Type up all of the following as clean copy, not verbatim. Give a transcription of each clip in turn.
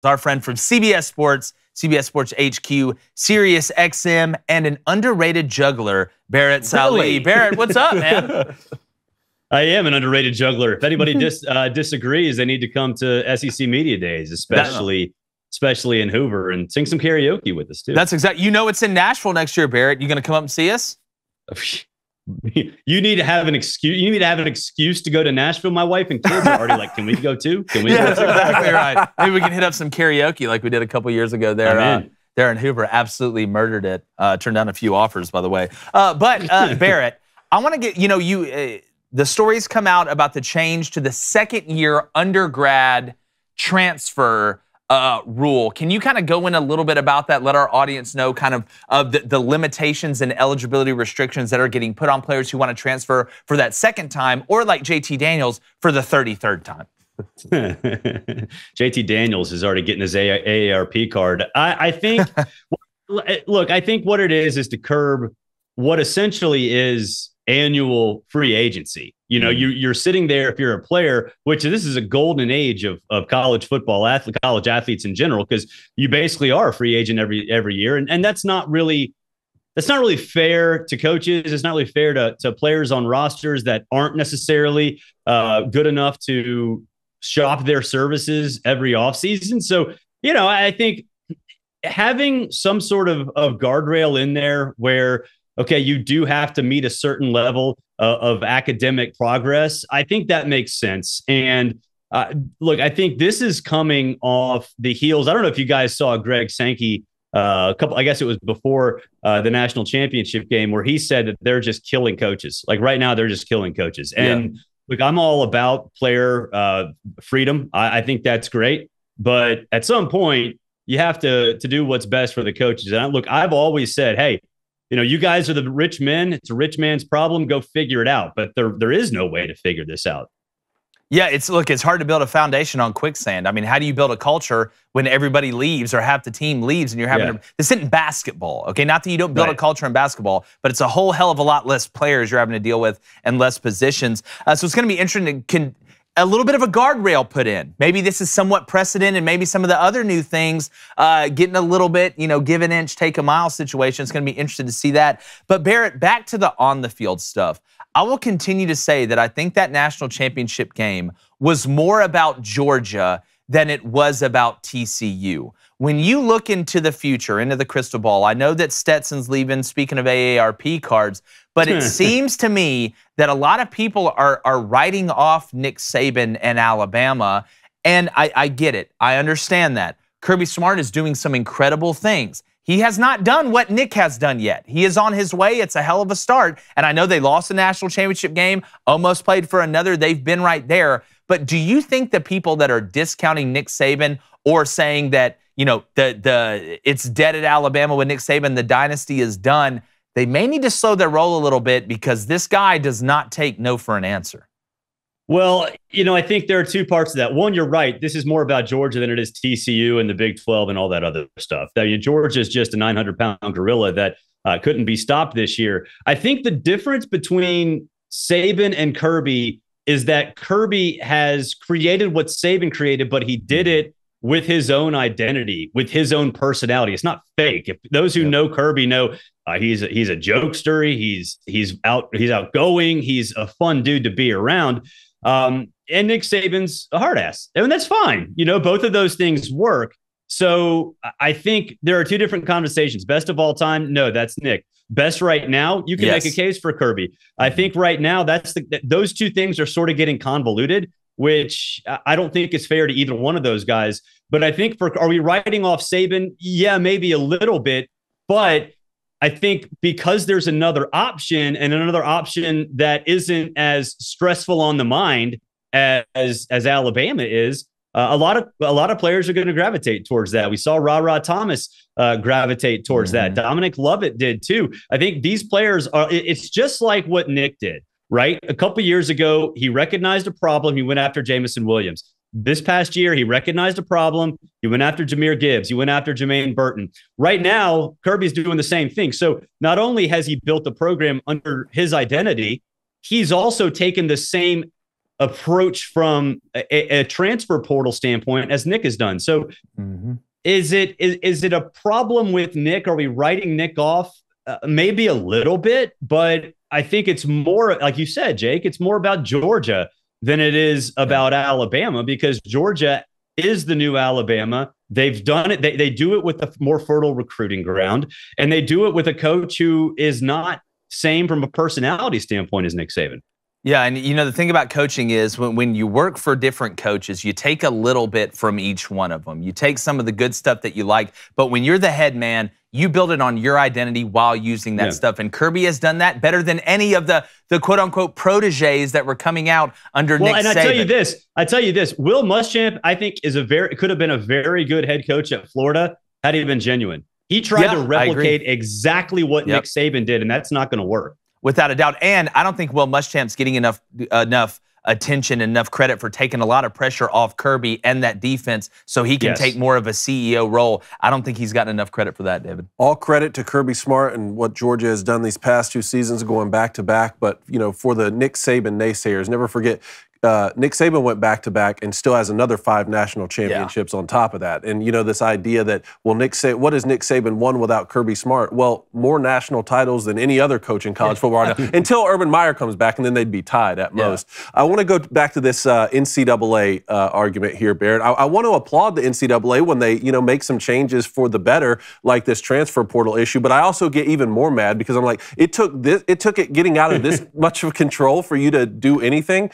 our friend from CBS Sports HQ, Sirius XM, and an underrated juggler, Barrett Sallee. Barrett, what's up, man? I am an underrated juggler. If anybody disagrees, they need to come to SEC Media Days, especially in Hoover, and sing some karaoke with us too. That's exactly. You know, it's in Nashville next year, Barrett. You going to come up and see us? You need to have an excuse. You need to have an excuse to go to Nashville. My wife and kids are already like, "Can we go too? Can we?" Yeah, that's exactly right. Maybe we can hit up some karaoke like we did a couple years ago there. There in Hoover, absolutely murdered it. Turned down a few offers, by the way. But Barrett, I want to get the stories come out about the change to the second-year undergrad transfer rule. Can you kind of go in a little bit about that? Let our audience know kind of the limitations and eligibility restrictions that are getting put on players who want to transfer for that second time, or like JT Daniels for the 33rd time. JT Daniels is already getting his AARP card. I think, look, I think what it is to curb what essentially is annual free agency. You know, you're sitting there if you're a player, which this is a golden age of college football, college athletes in general, because you basically are a free agent every year, and that's not really fair to coaches. It's not really fair to players on rosters that aren't necessarily good enough to shop their services every offseason. So, you know, I think having some sort of guardrail in there where, okay, you do have to meet a certain level of academic progress, I think that makes sense. And look, I think this is coming off the heels. I don't know if you guys saw Greg Sankey I guess it was before the national championship game, where he said that they're just killing coaches. Like right now, they're just killing coaches. And look, I'm all about player freedom. I think that's great. But at some point, you have to do what's best for the coaches. And look, I've always said, hey, you know, you guys are the rich men. It's a rich man's problem. Go figure it out. But there is no way to figure this out. Yeah, it's hard to build a foundation on quicksand. I mean, how do you build a culture when everybody leaves or half the team leaves and you're having this isn't basketball, okay? Not that you don't build a culture in basketball, but it's a whole hell of a lot less players you're having to deal with and less positions. So it's going to be interesting to a little bit of a guardrail put in. Maybe this is somewhat precedent, and maybe some of the other new things getting a little bit, give an inch, take a mile situation. It's going to be interesting to see that. But Barrett, back to the on-the-field stuff. I will continue to say that I think that national championship game was more about Georgia than it was about TCU. When you look into the future, into the crystal ball, I know that Stetson's leaving, speaking of AARP cards, but it seems to me that a lot of people are writing off Nick Saban and Alabama, and I get it. I understand that. Kirby Smart is doing some incredible things. He has not done what Nick has done yet. He is on his way. It's a hell of a start. And I know they lost the national championship game, almost played for another. They've been right there. But do you think the people that are discounting Nick Saban or saying that, it's dead at Alabama with Nick Saban, the dynasty is done, they may need to slow their roll a little bit, because this guy does not take no for an answer? Well, I think there are two parts to that. One, you're right. This is more about Georgia than it is TCU and the Big 12 and all that other stuff. Georgia is just a 900-pound gorilla that couldn't be stopped this year. I think the difference between Saban and Kirby is that Kirby has created what Saban created, but he did it with his own identity, with his own personality. It's not fake. If those who know Kirby know he's a jokester. He's outgoing. He's a fun dude to be around. And Nick Saban's a hard ass, and that's fine. Both of those things work. So I think there are two different conversations. Best of all time, no, that's Nick. Best right now, you can make a case for Kirby. I think right now those two things are sort of getting convoluted, which I don't think is fair to either one of those guys. But I think are we writing off Saban? Yeah, maybe a little bit, but I think because there's another option, and another option that isn't as stressful on the mind as Alabama is, a lot of players are going to gravitate towards that. We saw Ra Thomas gravitate towards that. Dominic Lovett did too. I think these players it's just like what Nick did, right? A couple years ago, he recognized a problem. He went after Jamison Williams. This past year, he recognized a problem. He went after Jahmyr Gibbs. He went after Jermaine Burton. Right now, Kirby's doing the same thing. So not only has he built the program under his identity, he's also taken the same approach from a transfer portal standpoint as Nick has done. So is it a problem with Nick? Are we writing Nick off? Maybe a little bit, but I think it's more, like you said, Jake, it's more about Georgia than it is about Alabama, because Georgia is the new Alabama. They've done it. They do it with a more fertile recruiting ground, and they do it with a coach who is not same from a personality standpoint as Nick Saban. Yeah, and the thing about coaching is when you work for different coaches, you take a little bit from each one of them. You take some of the good stuff that you like, but when you're the head man, you build it on your identity while using that stuff. And Kirby has done that better than any of the quote unquote proteges that were coming out under Nick Saban. And I tell you this, Will Muschamp, I think could have been a very good head coach at Florida had he been genuine. He tried to replicate exactly what Nick Saban did, and that's not going to work. Without a doubt. And I don't think Will Muschamp's getting enough attention, enough credit for taking a lot of pressure off Kirby and that defense so he can take more of a CEO role. I don't think he's gotten enough credit for that, David. All credit to Kirby Smart and what Georgia has done these past 2 seasons going back to back. But, for the Nick Saban naysayers, never forget, Nick Saban went back-to-back and still has another 5 national championships on top of that. And, this idea that, what has Nick Saban won without Kirby Smart? Well, more national titles than any other coach in college football right now, until Urban Meyer comes back, and then they'd be tied at most. I want to go back to this NCAA argument here, Barrett. I want to applaud the NCAA when they, make some changes for the better, like this transfer portal issue. But I also get even more mad because I'm like, it took it getting out of this much of control for you to do anything.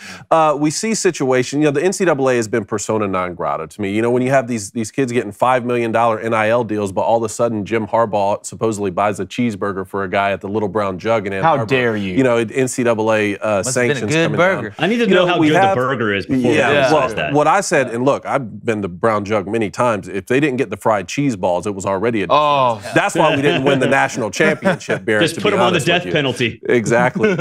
We see situations, the NCAA has been persona non grata to me. When you have these kids getting $5 million NIL deals, but all of a sudden Jim Harbaugh supposedly buys a cheeseburger for a guy at the Little Brown Jug in Ann Arbor. How dare you? NCAA sanctions been a good burger. Down. I need to know how good the burger is before that. What I said, and look, I've been to Brown Jug many times. If they didn't get the fried cheese balls, it was already a That's why we didn't win the national championship, Barrett. Just put them on the death penalty. Exactly.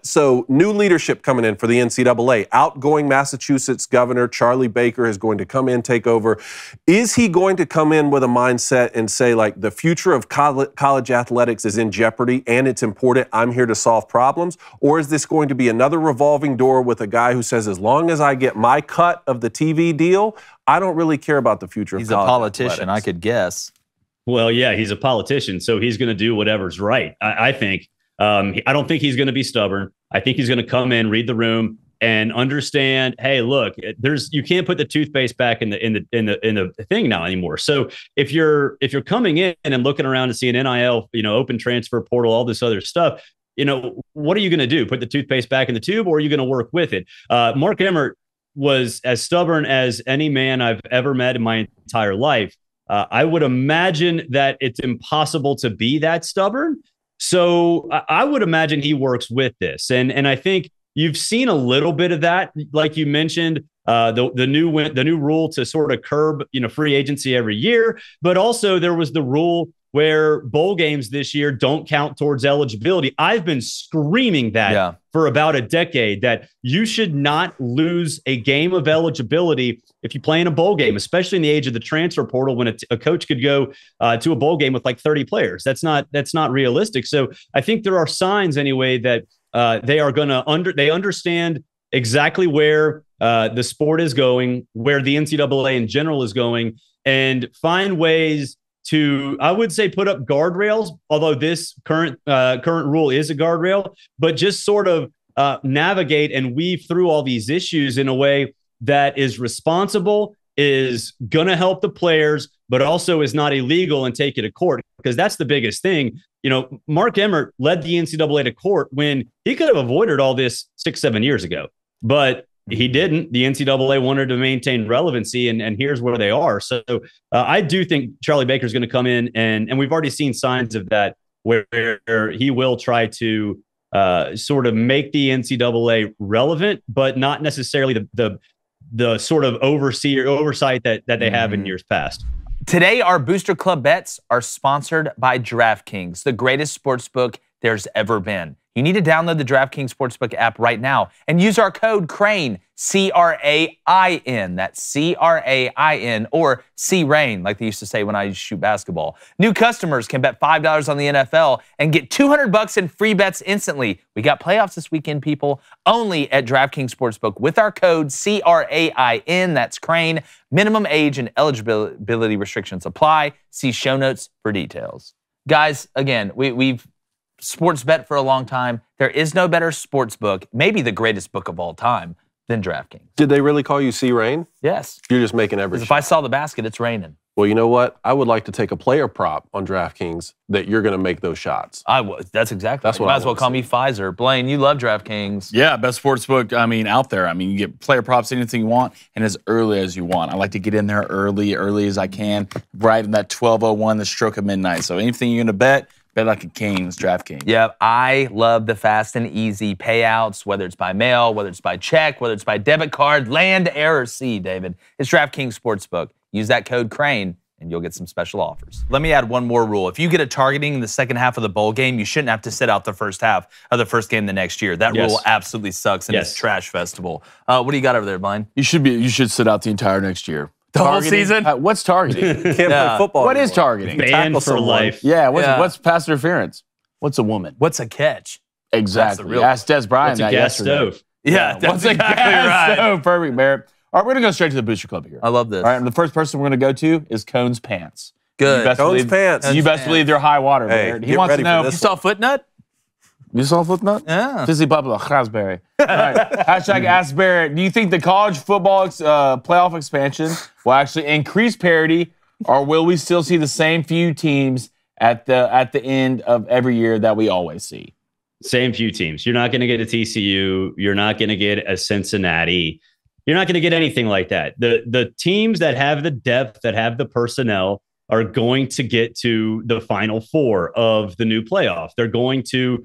So new leadership coming in for the NCAA. Outgoing Massachusetts Governor Charlie Baker is going to come in, take over. Is he going to come in with a mindset and say, like, the future of college athletics is in jeopardy and it's important, I'm here to solve problems? Or is this going to be another revolving door with a guy who says, as long as I get my cut of the TV deal, I don't really care about the future of college athletics? He's a politician, athletics. I could guess. Well, yeah, he's a politician, so he's going to do whatever's right. I think. I don't think he's going to be stubborn. I think he's going to come in, read the room, and understand, hey, look, you can't put the toothpaste back in the thing now anymore. So if you're coming in and looking around to see an NIL, open transfer portal, all this other stuff, what are you going to do? Put the toothpaste back in the tube, or are you going to work with it? Mark Emmert was as stubborn as any man I've ever met in my entire life. I would imagine that it's impossible to be that stubborn. So I would imagine he works with this. And I think you've seen a little bit of that, like you mentioned, the new rule to sort of curb, free agency every year. But also there was the rule where bowl games this year don't count towards eligibility. I've been screaming that for about a decade, that you should not lose a game of eligibility if you play in a bowl game, especially in the age of the transfer portal, when a coach could go to a bowl game with like 30 players. That's not realistic. So I think there are signs anyway that they are going to they understand exactly where the sport is going, where the NCAA in general is going, and find ways to, I would say, put up guardrails, although this current rule is a guardrail, but just sort of navigate and weave through all these issues in a way that is responsible, is going to help the players, but also is not illegal and take it to court, because that's the biggest thing. Mark Emmert led the NCAA to court when he could have avoided all this 6-7 years ago, but he didn't. The NCAA wanted to maintain relevancy, and here's where they are. So I do think Charlie Baker's going to come in, and we've already seen signs of that, where he will try to sort of make the NCAA relevant, but not necessarily the sort of oversight that they have in years past. Today, our Booster Club bets are sponsored by DraftKings, the greatest sportsbook there's ever been. You need to download the DraftKings Sportsbook app right now and use our code CRANE, C-R-A-I-N. That's C-R-A-I-N, or C-RAIN, like they used to say when I used to shoot basketball. New customers can bet $5 on the NFL and get $200 in free bets instantly. We got playoffs this weekend, people, only at DraftKings Sportsbook with our code C-R-A-I-N. That's CRANE. Minimum age and eligibility restrictions apply. See show notes for details. Guys, again, we've sports bet for a long time. There is no better sports book, maybe the greatest book of all time, than DraftKings. Did they really call you C-Rain? Yes. You're just making every shot. If I saw the basket, it's raining. Well, you know what? I would like to take a player prop on DraftKings that you're going to make those shots. I would. That's exactly. That's what. You might as well call me Pfizer. Blaine, you love DraftKings. Yeah, best sports book. I mean, out there. I mean, you get player props, anything you want, and as early as you want. I like to get in there early as I can, right in that 12:01, the stroke of midnight. So anything you're going to bet like a king. It's DraftKings. Yep, I love the fast and easy payouts, whether it's by mail, whether it's by check, whether it's by debit card, land, air, or sea, David. It's DraftKings Sportsbook. Use that code CRANE, and you'll get some special offers. Let me add one more rule. If you get a targeting in the second half of the bowl game, you shouldn't have to sit out the first half of the first game the next year. That rule absolutely sucks, and it's trash festival. What do you got over there, Blaine? You should sit out the entire next year. The whole season? What's targeting? Can't play football What anymore. is targeting? Banned for life. Yeah, what's pass interference? What's a woman? What's a catch? Exactly. Ask Des Bryant What's a gas stove? Yeah, that's what's a gas stove? Perfect, Barrett. All right, we're going to go straight to the Booster Club here. I love this. All right, and the first person we're going to go to is Cone's Pants. Good. Cone's Pants. You best believe they're high water, Barrett. He wants to know. You saw Footnut? You saw Footnut? Yeah. Fizzy Pablo, Raspberry. All right. Hashtag Ask Barrett. Do you think the college football playoff expansion will actually increase parity, or will we still see the same few teams at the end of every year that we always see? Same few teams. You're not going to get a TCU. You're not going to get a Cincinnati. You're not going to get anything like that. The teams that have the depth, that have the personnel, are going to get to the Final Four of the new playoff. They're going to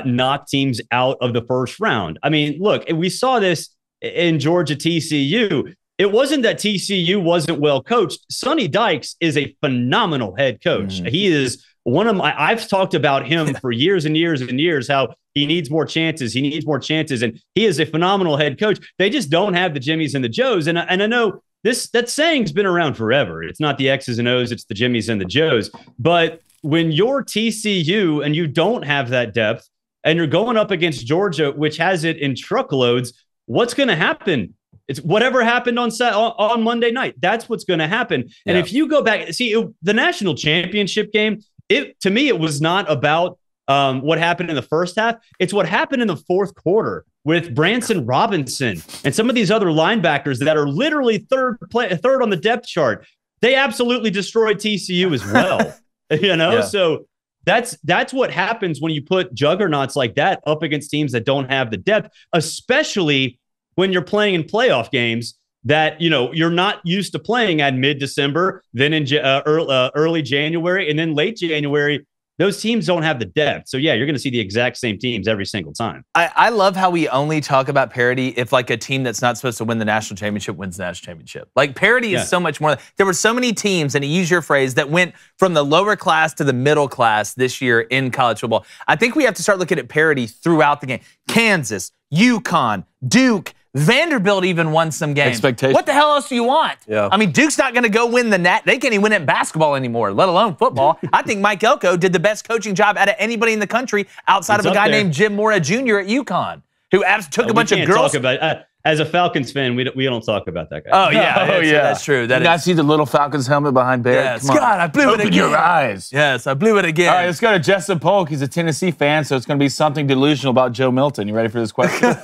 knock teams out of the first round. I mean, look, we saw this in Georgia TCU. It wasn't that TCU wasn't well coached. Sonny Dykes is a phenomenal head coach. He is one of my, I've talked about him for years and years and years, how he needs more chances. He needs more chances. And he is a phenomenal head coach. They just don't have the Jimmies and the Joes. And I know that saying's been around forever. It's not the X's and O's, it's the Jimmies and the Joes. But when you're TCU and you don't have that depth and you're going up against Georgia, which has it in truckloads, what's going to happen? It's whatever happened on Monday night. That's what's going to happen. And if you go back, the national championship game, to me, it was not about what happened in the first half. It's what happened in the fourth quarter with Branson Robinson and some of these other linebackers that are literally third on the depth chart. They absolutely destroyed TCU as well. So that's what happens when you put juggernauts like that up against teams that don't have the depth, especially when you're playing in playoff games that, you're not used to playing at mid-December, then in early January, and then late January. Those teams don't have the depth. So, yeah, you're going to see the exact same teams every single time. I love how we only talk about parity if, like, a team that's not supposed to win the national championship wins the national championship. Like, parity is so much more. There were so many teams, and to use your phrase, that went from the lower class to the middle class this year in college football. I think we have to start looking at parity throughout the game. Kansas, UConn, Duke, Vanderbilt even won some games. Expectation. What the hell else do you want? Yeah. I mean, Duke's not going to go win the Nat. They can't even win it in basketball anymore, let alone football. I think Mike Elko did the best coaching job out of anybody in the country outside of a guy named Jim Mora Jr. at UConn, who took a bunch of girls. As a Falcons fan, we don't talk about that guy. Oh, yeah. That's true. Did I see the little Falcons helmet behind Barrett? Yes. God, I blew it again. Open your eyes. Yes, I blew it again. All right, let's go to Jessup Polk. He's a Tennessee fan, so it's going to be something delusional about Joe Milton. You ready for this question?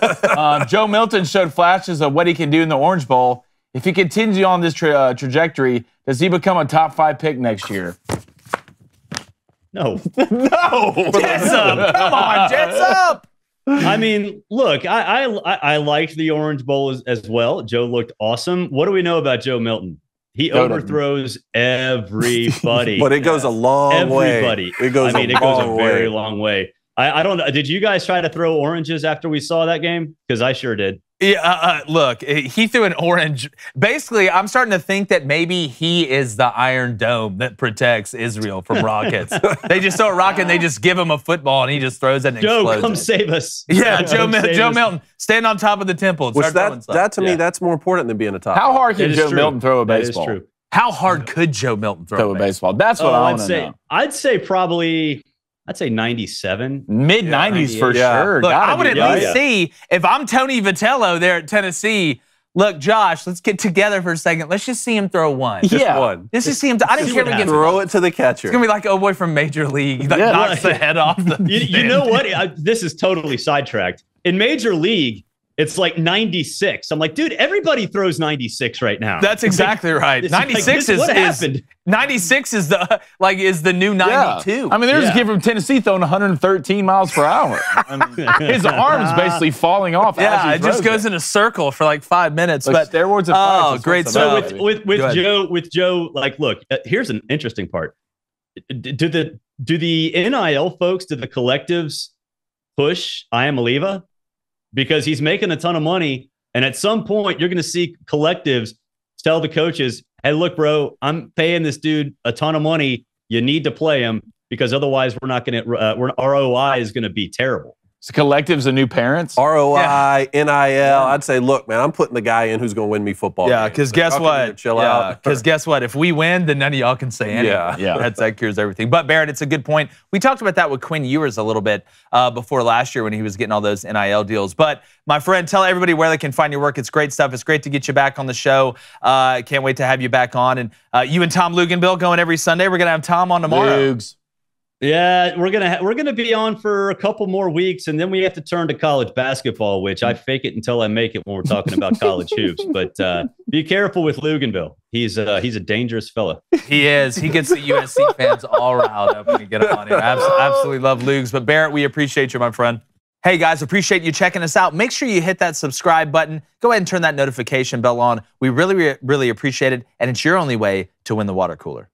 Joe Milton showed flashes of what he can do in the Orange Bowl. If he continues on this trajectory, does he become a top 5 pick next year? No. No. Jessup. Come on, Jessup. I mean, look, I liked the Orange Bowl as well. Joe looked awesome. What do we know about Joe Milton? He overthrows everybody. But it goes a long way. Everybody. It goes a very long way. I don't know. Did you guys try to throw oranges after we saw that game? Because I sure did. Yeah, look, he threw an orange. Basically, I'm starting to think that maybe he is the Iron Dome that protects Israel from rockets. They just throw a rocket and they just give him a football and he just throws it and Joe, explodes come it. save us. Yeah, Joe Milton, stand on top of the temple and Which start throwing stuff. that to me, that's more important than being a top. How hard can Joe true. Milton throw a baseball? That is true. How hard could Joe Milton throw a baseball? That's what I want to know. I'd say probably, I'd say 97. Mid-90s for Yeah. sure. Look, I would at least yeah. see, if I'm Tony Vitello there at Tennessee, look, Josh, let's get together for a second. Let's just see him throw one. Just one. Let's just see him. I didn't care if he gets Throw it to the catcher. It's going to be like, oh boy, from Major League. He knocks the head off the You know what? This is totally sidetracked. In Major League, it's like 96. I'm like, dude, everybody throws 96 right now. That's exactly right. 96 what happened? 96 is the new 92. Yeah. I mean, there's a kid from Tennessee throwing 113 miles per hour. I mean, his arm's basically falling off. Yeah, it just goes in a circle for like 5 minutes. Like but steroids. Oh, great stuff. So with Joe, like, look, here's an interesting part. Do the NIL folks, do the collectives push Iamaleava? Because he's making a ton of money, and at some point you're going to see collectives tell the coaches, hey, look, bro, I'm paying this dude a ton of money. You need to play him because otherwise we're not going to ROI is going to be terrible. So collectives and new parents? ROI, NIL. I'd say, look, man, I'm putting the guy in who's going to win me football games. Because guess what? Chill out. Because guess what? If we win, then none of y'all can say anything. Yeah. That cures everything. But Barrett, it's a good point. We talked about that with Quinn Ewers a little bit before last year when he was getting all those NIL deals. But my friend, tell everybody where they can find your work. It's great stuff. It's great to get you back on the show. Can't wait to have you back on. And you and Tom Luganbill going every Sunday. We're going to have Tom on tomorrow. Lugs. Yeah, we're gonna be on for a couple more weeks, and then we have to turn to college basketball, which I fake it until I make it when we're talking about college hoops. But be careful with Luganbill. He's a dangerous fella. He is. He gets the USC fans all riled up when we get him on here. Absolutely love Lugs. But Barrett, we appreciate you, my friend. Hey guys, appreciate you checking us out. Make sure you hit that subscribe button. Go ahead and turn that notification bell on. We really, really appreciate it, and it's your only way to win the water cooler.